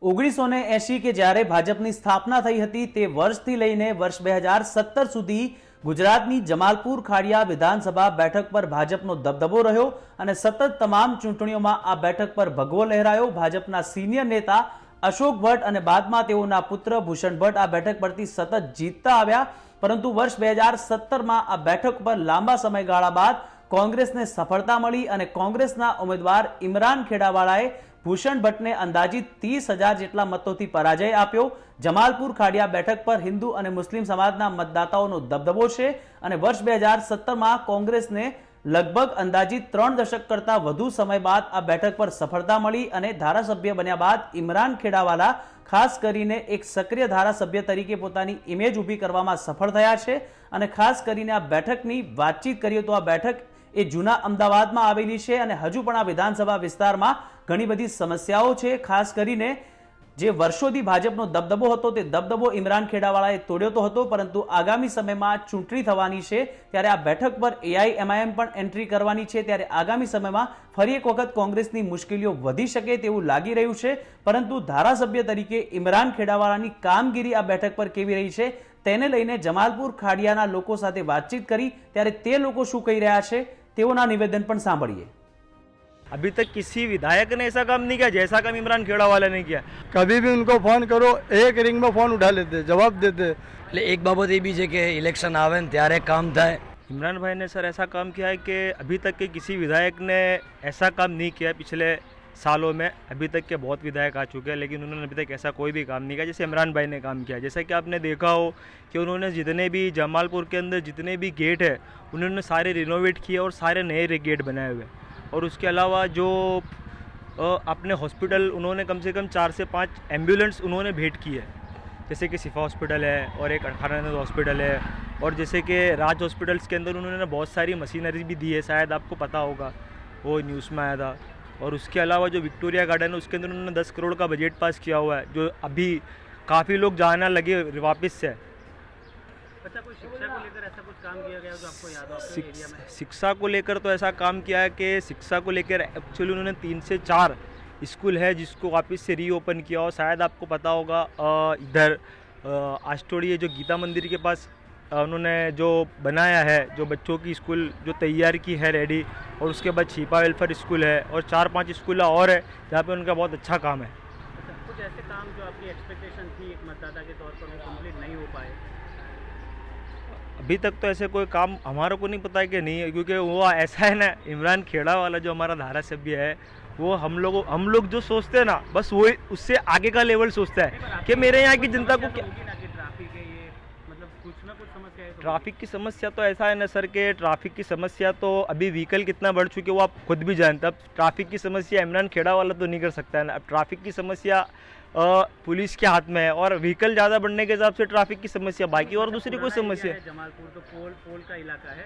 1980 કે જ્યારે ભાજપની સ્થાપના થઈ હતી તે વર્ષથી લઈને વર્ષ 2017 સુધી ગુજરાતની જમાલપુર ખાડિયા વિધાનસભા બેઠક પર ભાજપનો દબદબો રહ્યો અને સતત તમામ ચૂંટણીઓમાં આ બેઠક પર ભગવો લહેરાયો। ભાજપના સિનિયર નેતા અશોક ભટ્ટ અને બાદમાં તેઓના પુત્ર ભૂષણ ભટ્ટ આ બેઠક પરથી સતત જીતતા આવ્યા, પરંતુ વર્ષ 2017માં આ બેઠક પર લાંબા સમયગાળા બાદ કોંગ્રેસને સફળતા મળી અને કોંગ્રેસના ઉમેદવાર ઇમરાન ખેડાવાળાએ ભૂષણ ભટ્ટને અંદાજિત 30,000 જેટલા મતોથી પરાજય આપ્યો। જમાલપુર ખાડિયા બેઠક પર હિન્દુ અને મુસ્લિમ સમાજના મતદાતાઓનો દબદબો છે અને વર્ષ 2017માં કોંગ્રેસને લગભગ અંદાજિત 3 દશક કરતા વધુ સમય બાદ આ બેઠક પર સફળતા મળી અને ધારાસભ્ય બન્યા બાદ ઇમરાન ખેડાવાલા ખાસ કરીને એક સક્રિય ધારાસભ્ય તરીકે પોતાની ઇમેજ ઊભી કરવામાં સફળ થયા છે અને ખાસ કરીને આ બેઠકની વાતચીત કરીએ તો આ બેઠક એ જૂના અમદાવાદમાં આવેલી છે અને હજુ પણ આ વિધાનસભા વિસ્તારમાં ઘણી બધી સમસ્યાઓ છે। ખાસ કરીને જે વર્ષોથી ભાજપનો દબદબો હતો તે દબદબો ઇમરાન ખેડાવાળાએ તોડ્યો તો હતો, પરંતુ આગામી સમયમાં ચૂંટણી થવાની છે ત્યારે આ બેઠક પર એઆઈએમઆઈએમ પણ એન્ટ્રી કરવાની છે, ત્યારે આગામી સમયમાં ફરી એક વખત કોંગ્રેસની મુશ્કેલીઓ વધી શકે તેવું લાગી રહ્યું છે। પરંતુ ધારાસભ્ય તરીકે ઇમરાન ખેડાવાળાની કામગીરી આ બેઠક પર કેવી રહી છે તેને લઈને જમાલપુર ખાડિયાના લોકો સાથે વાતચીત કરી ત્યારે તે લોકો શું કહી રહ્યા છે તેઓના નિવેદન પણ સાંભળીએ। अभी तक किसी विधायक ने ऐसा काम नहीं किया जैसा काम इमरान खेड़ावाला ने किया। कभी भी उनको फोन करो एक रिंग में फोन उठा लेते, जवाब देते। એટલે એક બાબત એ બી છે કે ઇલેક્શન આવે ને ત્યારે કામ થાય। इमरान भाई ने सर ऐसा काम किया है कि अभी तक के किसी विधायक ने ऐसा काम नहीं किया पिछले सालों में। अभी तक के बहुत विधायक आ चुके हैं लेकिन उन्होंने अभी तक ऐसा कोई भी काम नहीं किया जैसे इमरान भाई ने काम किया। जैसा कि आपने देखा हो कि उन्होंने जितने भी जमालपुर के अंदर जितने भी गेट है उन्होंने सारे रिनोवेट किए और सारे नए गेट बनाए हुए, और उसके अलावा जो अपने हॉस्पिटल उन्होंने कम से कम 4 से 5 एम्बुलेंस उन्होंने भेंट की है, जैसे कि शिफा हॉस्पिटल है और एक अखानानंद हॉस्पिटल है, और जैसे कि राज हॉस्पिटल्स के अंदर उन्होंने बहुत सारी मशीनरी भी दी है, शायद आपको पता होगा वो न्यूज़ में आया था। और उसके अलावा जो विक्टोरिया गार्डन है उसके अंदर उन्होंने 10 करोड़ का बजट पास किया हुआ है, जो अभी काफ़ी लोग जाना लगे वापस से। अच्छा, कोई शिक्षा को लेकर ऐसा कुछ काम किया गया जो आपको याद हो आपके एरिया में? शिक्षा को लेकर तो ऐसा काम किया है कि शिक्षा को लेकर एक्चुअली उन्होंने 3 से 4 स्कूल है जिसको वापस से रीओपन किया हो। शायद आपको पता होगा इधर आस्टोड़ी जो गीता मंदिर के पास उन्होंने जो बनाया है, जो बच्चों की स्कूल जो तैयार की है रेडी, और उसके बाद छिपा वेलफेयर स्कूल है और 4-5 स्कूल और है जहाँ पे उनका बहुत अच्छा काम है। अच्छा, कुछ ऐसे काम जो आपकी एक्सपेक्टेशन थी एक मतदाता के तौर पर वो कंप्लीट नहीं हो पाए? अभी तक तो ऐसे कोई काम हमारे को नहीं पता है कि नहीं है, क्योंकि वो ऐसा है ना, इमरान खेड़ा वाला जो हमारा धारासभ्य है वो हम लोग जो सोचते हैं ना बस वो उससे आगे का लेवल सोचता है कि मेरे यहाँ की जनता को क्या। ट्रैफिक है ये, मतलब कुछ ना कुछ समस्या है। ट्रैफिक की समस्या तो ऐसा है ना सर कि ट्रैफिक की समस्या तो अभी व्हीकल कितना बढ़ चुके वो आप खुद भी जानते हैं। अब ट्रैफिक की समस्या इमरान खेड़ा वाला तो नहीं कर सकता है ना। अब ट्रैफिक की समस्या पुलिस के हाथ में है, और व्हीकल ज़्यादा बढ़ने के हिसाब से ट्रैफिक की समस्या, बाकी और दूसरी कोई समस्या है। जमालपुर तो पोल का इलाका है,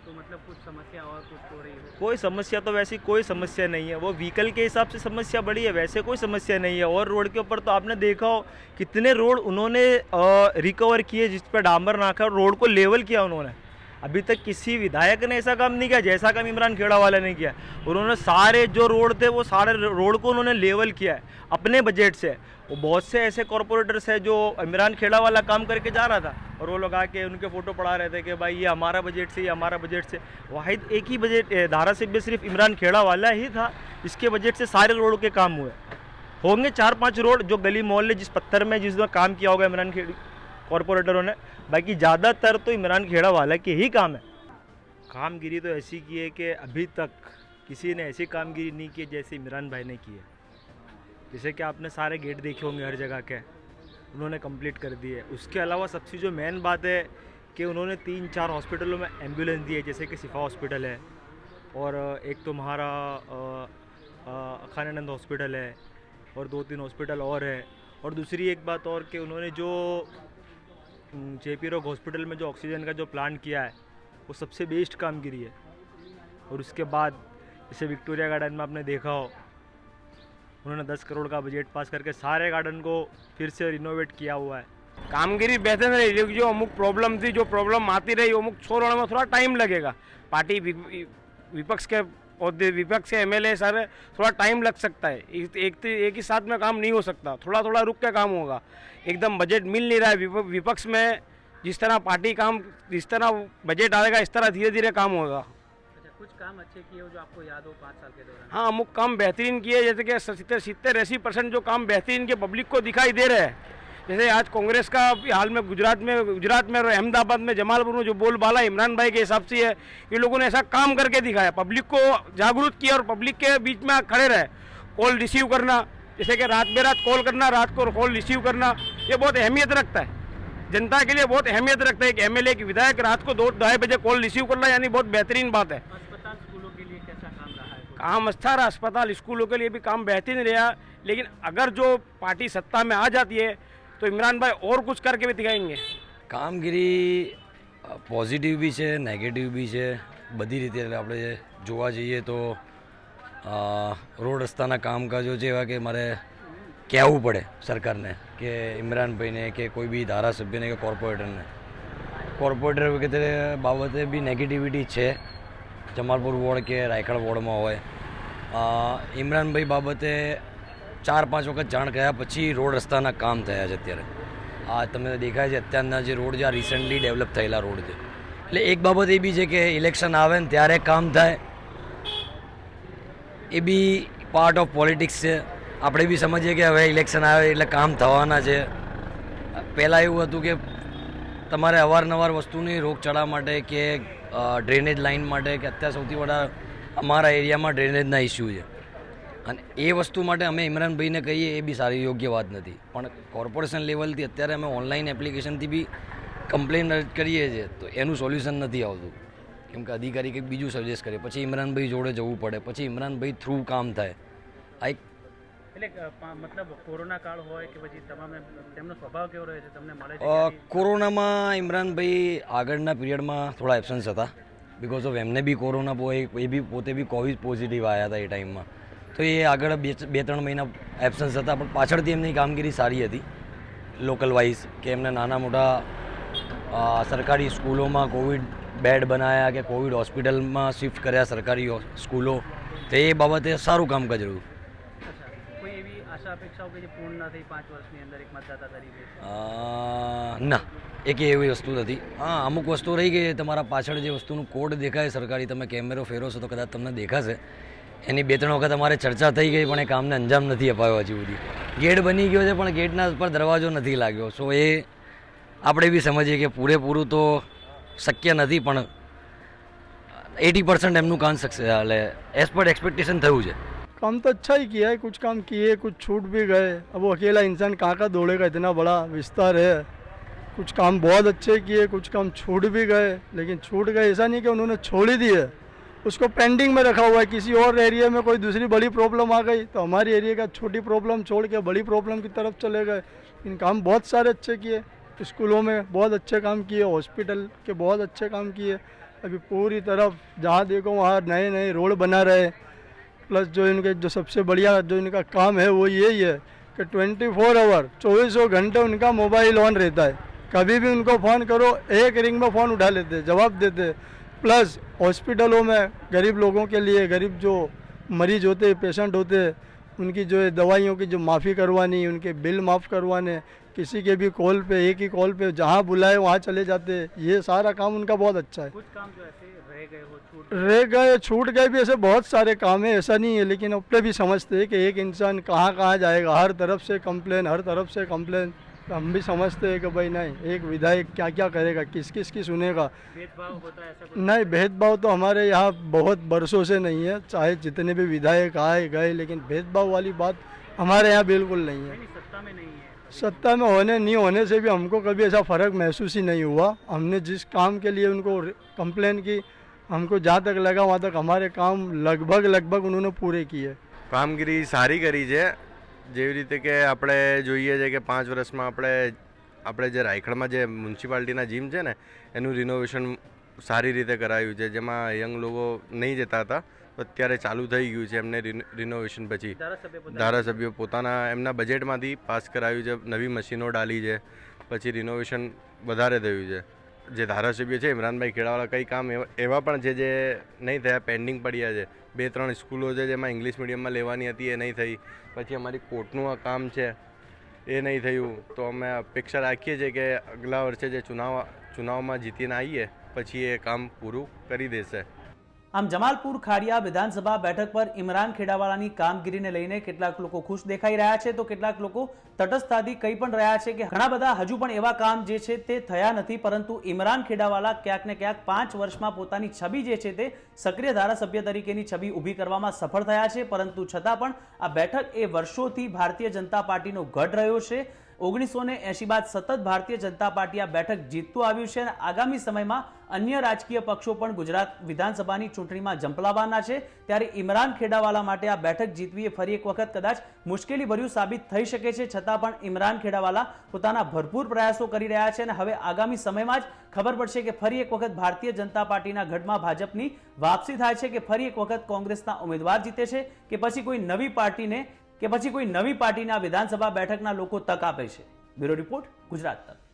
तो मतलब कुछ समस्या और कुछ हो रही है? कोई समस्या तो वैसी कोई समस्या नहीं है, वो व्हीकल के हिसाब से समस्या बड़ी है, वैसे कोई समस्या नहीं है। और रोड के ऊपर तो आपने देखा हो कितने रोड उन्होंने रिकवर किए जिस पर डांबर नाका और रोड को लेवल किया उन्होंने। अभी तक किसी विधायक ने ऐसा काम नहीं किया जैसा काम इमरान खेड़ावाला ने किया। उन्होंने सारे जो रोड थे वो सारे रोड को उन्होंने लेवल किया है अपने बजट से। वो बहुत से ऐसे कॉरपोरेटर्स है जो इमरान खेड़ावाला काम करके जा रहा था और वो लोग आके उनके फ़ोटो पढ़ा रहे थे कि भाई ये हमारा बजट से, ये हमारा बजट से। वाहिद एक ही बजट धारासभ्य सिर्फ इमरान खेड़ावाला ही था, इसके बजट से सारे रोड के काम हुए होंगे। 4-5 रोड जो गली मोहल्ले जिस पत्थर में जिसमें काम किया होगा इमरान खेड़ी कॉरपोरेटरों ने, बाकी ज़्यादातर तो इमरान खेड़ावाला के ही काम है। कामगिरी तो ऐसी की है कि अभी तक किसी ने ऐसी कामगिरी नहीं की जैसे इमरान भाई ने की है। जैसे कि आपने सारे गेट देखे होंगे हर जगह के, उन्होंने कंप्लीट कर दिए। उसके अलावा सबसे जो मेन बात है कि उन्होंने 3-4 हॉस्पिटलों में एम्बुलेंस दी है, जैसे कि शिफा हॉस्पिटल है और एक तो हमारा अखानानंद हॉस्पिटल है और 2-3 हॉस्पिटल और है। और दूसरी एक बात और कि उन्होंने जो जेपी रोग हॉस्पिटल में जो ऑक्सीजन का जो प्लांट किया है वो सबसे बेस्ट कामगिरी है। और उसके बाद जैसे विक्टोरिया गार्डन में आपने देखा हो उन्होंने 10 करोड़ का बजट पास करके सारे गार्डन को फिर से रिनोवेट किया हुआ है। कामगिरी बेहतर रही, जो अमुक प्रॉब्लम थी, जो प्रॉब्लम आती रही अमुक छोड़ने में थोड़ा टाइम लगेगा। पार्टी विपक्ष के और विपक्ष के एमएलए सर थोड़ा टाइम लग सकता है, एक ही साथ में काम नहीं हो सकता, थोड़ा थोड़ा रुक के काम होगा। एकदम बजट मिल नहीं रहा है विपक्ष में, जिस तरह पार्टी काम जिस तरह बजट आएगा इस तरह धीरे धीरे काम होगा। अच्छा, कुछ काम अच्छे किए हो जो आपको याद हो 5 साल के दौरान? हाँ, अमुक काम बेहतरीन किए, जैसे कि 70-80% जो काम बेहतरीन के पब्लिक को दिखाई दे रहे हैं। जैसे आज कांग्रेस का हाल में गुजरात में और अहमदाबाद में जमालपुर में जो बोलबाला इमरान भाई के हिसाब से है, ये लोगों ने ऐसा काम करके दिखाया, पब्लिक को जागरूक किया और पब्लिक के बीच में खड़े रहे। कॉल रिसीव करना, जैसे कि रात बेरात कॉल करना, रात को कॉल रिसीव करना, ये बहुत अहमियत रखता है, जनता के लिए बहुत अहमियत रखता है। एक एमएलए की विधायक रात को 2-2:30 बजे कॉल रिसीव करना यानी बहुत बेहतरीन बात है। अस्पताल स्कूलों के लिए कैसा काम रहा है? काम अच्छा रहा, अस्पताल स्कूलों के लिए भी काम बेहतरीन रहा, लेकिन अगर जो पार्टी सत्ता में आ जाती है तो इमरान भाई और कुछ करके भी दिखाएंगे। કામગીરી પોઝિટિવ બી છે, નેગેટિવ બી છે, બધી રીતે આપણે જોવા જઈએ તો રોડ રસ્તાના કામકાજો જેવા કે મારે કહેવું પડે સરકારને કે ઇમરાનભાઈને કે કોઈ બી ધારાસભ્યને કે કોર્પોરેટર વગેરે બાબતે બી નેગેટિવિટી છે, જમાલપુર વોર્ડ કે રાયખડ વોર્ડમાં હોય। ઇમરાનભાઈ બાબતે 4-5 વખત જાણ કર્યા પછી રોડ રસ્તાના કામ થયા છે। અત્યારે આ તમને દેખાય છે અત્યારના જે રોડ છે આ રિસન્ટલી ડેવલપ થયેલા રોડ છે, એટલે એક બાબત એ બી છે કે ઇલેક્શન આવે ને ત્યારે કામ થાય, એ બી પાર્ટ ઓફ પોલિટિક્સ છે। આપણે બી સમજીએ કે હવે ઇલેક્શન આવે એટલે કામ થવાના છે। પહેલાં એવું હતું કે તમારે અવારનવાર વસ્તુની રોગચાળા માટે કે ડ્રેનેજ લાઇન માટે કે અત્યારે સૌથી વધારે અમારા એરિયામાં ડ્રેનેજના ઇસ્યુ છે, અને એ વસ્તુ માટે અમે ઇમરાનભાઈને કહીએ એ બી સારી યોગ્ય વાત નથી। પણ કોર્પોરેશન લેવલથી અત્યારે અમે ઓનલાઈન એપ્લિકેશનથી બી કમ્પ્લેન કરીએ છીએ તો એનું સોલ્યુશન નથી આવતું, કેમ કે અધિકારી કંઈક બીજું સજેસ્ટ કરે, પછી ઇમરાનભાઈ જોડે જવું પડે, પછી ઇમરાનભાઈ થ્રુ કામ થાય। આ એક એટલે મતલબ કોરોના કાળ હોય કે પછી તમામે તેમનો સ્વભાવ કેવો રહે છે તમને મળે છે? કોરોનામાં ઇમરાનભાઈ આગળના પીરિયડમાં થોડા એબસન્સ હતા, બિકોઝ ઓફ એમને બી કોરોના એ બી પોતે બી કોવિડ પોઝિટિવ આવ્યા હતા એ ટાઈમમાં, તો એ આગળ 2-3 મહિના એબસન્સ હતા, પણ પાછળથી એમની કામગીરી સારી હતી લોકલ વાઇઝ, કે એમને નાના મોટા સરકારી સ્કૂલોમાં કોવિડ બેડ બનાવ્યા કે કોવિડ હોસ્પિટલમાં શિફ્ટ કર્યા સરકારી સ્કૂલો, તો એ બાબતે સારું કામકાજ રહ્યું। અચ્છા, કોઈ એવી આશા અપેક્ષાઓ કે જે પૂર્ણ ના થઈ 5 વર્ષની અંદર એક મતદાતા તરીકે? ના, એક એવી વસ્તુ નથી। હા, અમુક વસ્તુ રહી ગઈ, તમારા પાછળ જે વસ્તુનું કોડ દેખાય સરકારી, તમે કેમેરો ફેરવશો તો કદાચ તમને દેખાશે, એની 2-3 વખત અમારે ચર્ચા થઈ ગઈ પણ એ કામને અંજામ નથી અપાયો હજી સુધી। ગેટ બની ગયો છે પણ ગેટના ઉપર દરવાજો નથી લાગ્યો, સો એ આપણે બી સમજીએ કે પૂરેપૂરું તો શક્ય નથી, પણ 80% એમનું કામ એટલે એઝ પર એક્સપેક્ટેશન થયું છે। काम तो अच्छा ही किया है, कुछ काम किए, कुछ छूट भी गए। अब वो अकेला इंसान कहाँ दौड़ेगा, इतना बड़ा विस्तार है। कुछ काम बहुत अच्छे किए, कुछ काम छूट भी गए, लेकिन छूट गए ऐसा नहीं कि उन्होंने छोड़ ही दिए, उसको पेंडिंग में रखा हुआ है। किसी और एरिया में कोई दूसरी बड़ी प्रॉब्लम आ गई तो हमारी एरिया का छोटी प्रॉब्लम छोड़ के बड़ी प्रॉब्लम की तरफ चले गए। इन काम बहुत सारे अच्छे किए, स्कूलों में बहुत अच्छे काम किए, हॉस्पिटल के बहुत अच्छे काम किए। अभी पूरी तरफ जहाँ देखो वहाँ नए नए रोड बना रहे। प्लस जो इनके जो सबसे बढ़िया जो इनका काम है वो यही है कि 24 आवर 24 घंटे उनका मोबाइल ऑन रहता है। कभी भी उनको फ़ोन करो, एक रिंग में फ़ोन उठा लेते, जवाब देते। प्लस हॉस्पिटलों में गरीब लोगों के लिए, गरीब जो मरीज होते, पेशेंट होते, उनकी जो है दवाइयों की जो माफ़ी करवानी, उनके बिल माफ़ करवाने, किसी के भी कॉल पे, एक ही कॉल पे जहाँ बुलाए वहाँ चले जाते। ये सारा काम उनका बहुत अच्छा है। कुछ काम जो ऐसे रह गए हो, रह गए, छूट गए भी, ऐसे बहुत सारे काम है, ऐसा नहीं है। लेकिन अपने भी समझते हैं कि एक इंसान कहाँ कहाँ जाएगा, हर तरफ से कंप्लेन, हर तरफ से कंप्लेन। तो हम भी समझते हैं कि भाई नहीं, एक विधायक क्या क्या करेगा, किस किस की सुनेगा। भेदभाव होता है ऐसा कुछ? नहीं, भेदभाव तो हमारे यहाँ बहुत बरसों से नहीं है, चाहे जितने भी विधायक आए गए, लेकिन भेदभाव वाली बात हमारे यहाँ बिल्कुल नहीं है। नहीं, सत्ता में नहीं है। सत्ता में होने नहीं होने से भी हमको कभी ऐसा फ़र्क महसूस ही नहीं हुआ। हमने जिस काम के लिए उनको कंप्लेन की, हमको जहाँ तक लगा वहाँ तक हमारे काम लगभग उन्होंने पूरे किए। કામગીરી સારી કરી છે, જેવી રીતે કે આપણે જોઈએ છે કે 5 વર્ષમાં આપણે જે રાયખડમાં જે મ્યુનિસિપાલિટીના જીમ છે ને એનું રિનોવેશન સારી રીતે કરાયું છે, જેમાં યંગ લોકો નહીં જતા હતા તો અત્યારે ચાલુ થઈ ગયું છે એમને રિનોવેશન। પછી ધારાસભ્યો પોતાના એમના બજેટમાંથી પાસ કરાવ્યું છે, નવી મશીનો ડાલી છે, પછી રિનોવેશન વધારે થયું છે। જે ધારાસભ્ય છે ઇમરાનભાઈ ખેડાવાળા કંઈ કામ એવા પણ છે જે નહીં થયા, પેન્ડિંગ પડ્યા છે. 2-3 સ્કૂલો છે જેમાં ઇંગ્લિશ મીડિયમમાં લેવાની હતી એ નહીં થઈ. પછી અમારી કોર્ટનું આ કામ છે એ નહીં થયું. તો અમે અપેક્ષા રાખીએ છીએ કે અગલા વર્ષે જે ચુનાવમાં જીતીને આવીએ પછી એ કામ પૂરું કરી દેશે. આમ જમાલપુર ખાડિયા વિધાનસભા બેઠક પર ઇમરાન ખેડાવાલાની કામગીરીને લઈને કેટલાક લોકો ખુશ દેખાઈ રહ્યા છે, તો કેટલાક લોકો તટસ્થતાથી કહી પણ રહ્યા છે કે ઘણા બધા હજુ પણ એવા કામ જે છે તે થયા નથી, પરંતુ ઇમરાન ખેડાવાલા ક્યાંક ને ક્યાંક 5 વર્ષમાં પોતાની છબી જે છે તે સક્રિય ધારાસભ્ય તરીકેની છબી ઊભી કરવામાં સફળ થયા છે. પરંતુ છતાં પણ આ બેઠક એ વર્ષોથી ભારતીય જનતા પાર્ટીનો ગઢ રહ્યો છે. 1980 બાદ સતત ભારતીય જનતા પાર્ટી આ બેઠક જીતતું આવ્યું છે અને આગામી સમયમાં અન્ય રાજકીય પક્ષો પણ ગુજરાત વિધાનસભાની ચૂંટણીમાં ઝંપલાવવાના છે. ત્યારે ઇમરાન ખેડાવાલા માટે આ બેઠક જીતવી એ ફરી એક વખત કદાચ મુશ્કેલીભર્યું સાબિત થઈ શકે છે. છતાં પણ ઇમરાન ખેડાવાલા પોતાના ભરપૂર પ્રયાસો કરી રહ્યા છે અને હવે આગામી સમયમાં જ ખબર પડશે કે ફરી એક વખત ભારતીય જનતા પાર્ટીના ગઢમાં ભાજપની વાપસી થાય છે કે ફરી એક વખત કોંગ્રેસના ઉમેદવાર જીતે છે કે પછી કોઈ નવી પાર્ટીને વિધાનસભા બેઠકના લોકો તક આપે છે. બ્યુરો રિપોર્ટ, ગુજરાત તક.